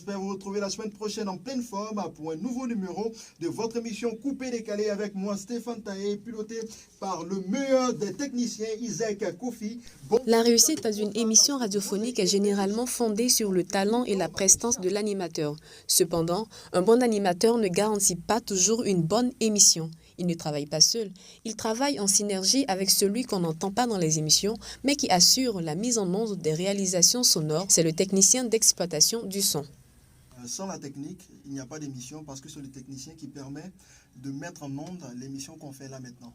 j'espère vous retrouver la semaine prochaine en pleine forme pour un nouveau numéro de votre émission Coupé Décalé avec moi Stéphane Taé, piloté par le meilleur des techniciens Isaac Kofi. La réussite d'une émission radiophonique est généralement fondée sur le talent et la prestance de l'animateur. Cependant, un bon animateur ne garantit pas toujours une bonne émission. Il ne travaille pas seul, il travaille en synergie avec celui qu'on n'entend pas dans les émissions, mais qui assure la mise en onde des réalisations sonores. C'est le technicien d'exploitation du son. Sans la technique, il n'y a pas d'émission parce que c'est le technicien qui permet de mettre en onde l'émission qu'on fait là maintenant.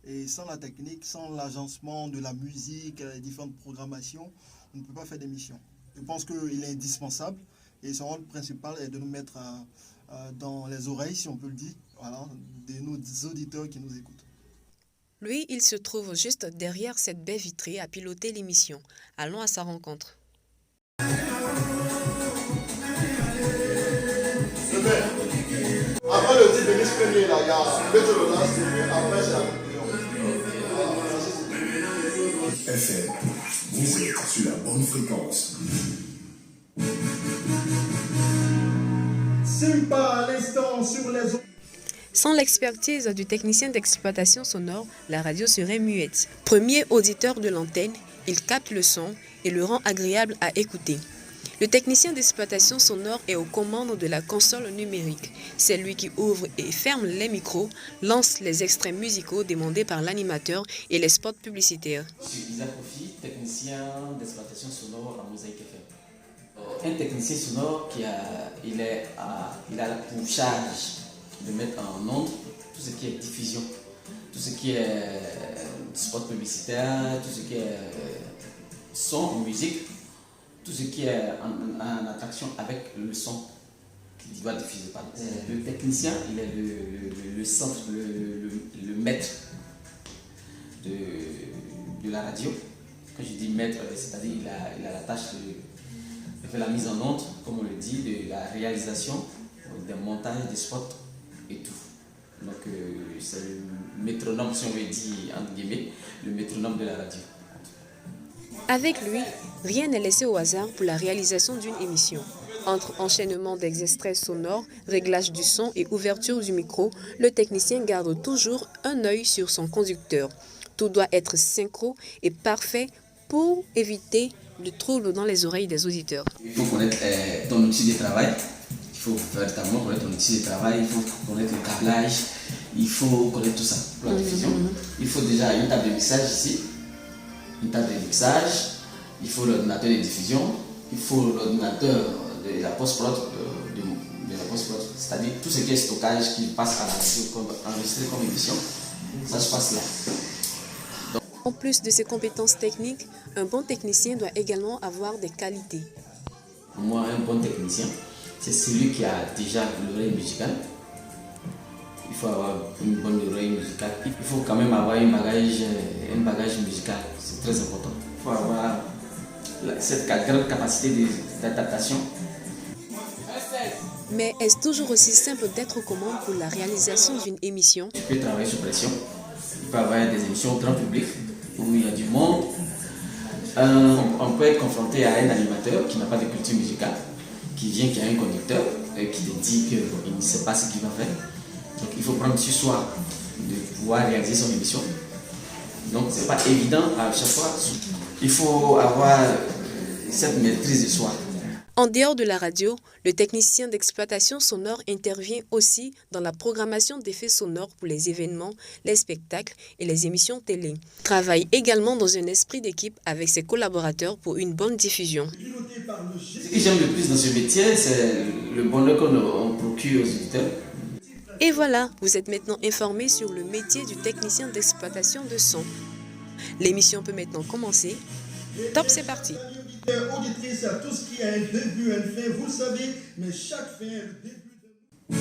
Et sans la technique, sans l'agencement de la musique, les différentes programmations, on ne peut pas faire d'émission. Je pense qu'il est indispensable et son rôle principal est de nous mettre dans les oreilles, si on peut le dire, voilà, de nos auditeurs qui nous écoutent. Lui, il se trouve juste derrière cette baie vitrée à piloter l'émission. Allons à sa rencontre. Après le titre de l'expérience, là, il y a Mettre le last, après c'est la conclusion. FM, vous êtes sur la bonne fréquence. Simpa à l'instant sur les autres. Sans l'expertise du technicien d'exploitation sonore, la radio serait muette. Premier auditeur de l'antenne, il capte le son et le rend agréable à écouter. Le technicien d'exploitation sonore est aux commandes de la console numérique. C'est lui qui ouvre et ferme les micros, lance les extraits musicaux demandés par l'animateur et les spots publicitaires. Je suis Isaac Kofi, technicien d'exploitation sonore à Mosaïque FM. Un technicien sonore il a pour charge de mettre en onde tout ce qui est diffusion, tout ce qui est spot publicitaire, tout ce qui est son, musique, tout ce qui est en attraction avec le son qu'il doit diffuser. Le technicien, il est le centre, le maître de la radio. Quand je dis maître, c'est-à-dire il a la tâche de faire la mise en onde, comme on le dit, de la réalisation, des montages, des spots et tout. Donc c'est le métronome, si on le dit entre guillemets, le métronome de la radio. Avec lui, rien n'est laissé au hasard pour la réalisation d'une émission. Entre enchaînement des extraits sonores, réglage du son et ouverture du micro, le technicien garde toujours un œil sur son conducteur. Tout doit être synchro et parfait pour éviter le trouble dans les oreilles des auditeurs. Il faut connaître ton outil de travail. Il faut véritablement connaître ton outil de travail, il faut connaître le câblage, il faut connaître tout ça pour la diffusion. Il faut déjà une table de mixage ici, une table de mixage, il faut l'ordinateur de diffusion, il faut l'ordinateur de la post-prod, c'est-à-dire tout ce qui est stockage qui passe à la radio, enregistré comme émission, ça se passe là. En plus de ses compétences techniques, un bon technicien doit également avoir des qualités. Moi, un bon technicien, c'est celui qui a déjà l'oreille musicale. Il faut avoir une bonne oreille musicale. Il faut quand même avoir un bagage musical. C'est très important. Il faut avoir cette grande capacité d'adaptation. Mais est-ce toujours aussi simple d'être aux commandes pour la réalisation d'une émission? Tu peux travailler sous pression. Il peut y avoir des émissions au grand public où il y a du monde. On peut être confronté à un animateur qui n'a pas de culture musicale, qui vient, qui a un conducteur et qui te dit qu'il ne sait pas ce qu'il va faire. Donc il faut prendre sur soi de pouvoir réaliser son émission. Donc ce n'est pas évident à chaque fois. Il faut avoir cette maîtrise de soi. En dehors de la radio, le technicien d'exploitation sonore intervient aussi dans la programmation d'effets sonores pour les événements, les spectacles et les émissions télé. Il travaille également dans un esprit d'équipe avec ses collaborateurs pour une bonne diffusion. Ce que j'aime le plus dans ce métier, c'est le bonheur qu'on procure aux auditeurs. Et voilà, vous êtes maintenant informés sur le métier du technicien d'exploitation de son. L'émission peut maintenant commencer. Top, c'est parti! Auditrice, à tout ce qui a un début, une fin, vous le savez, mais chaque fin est le début de...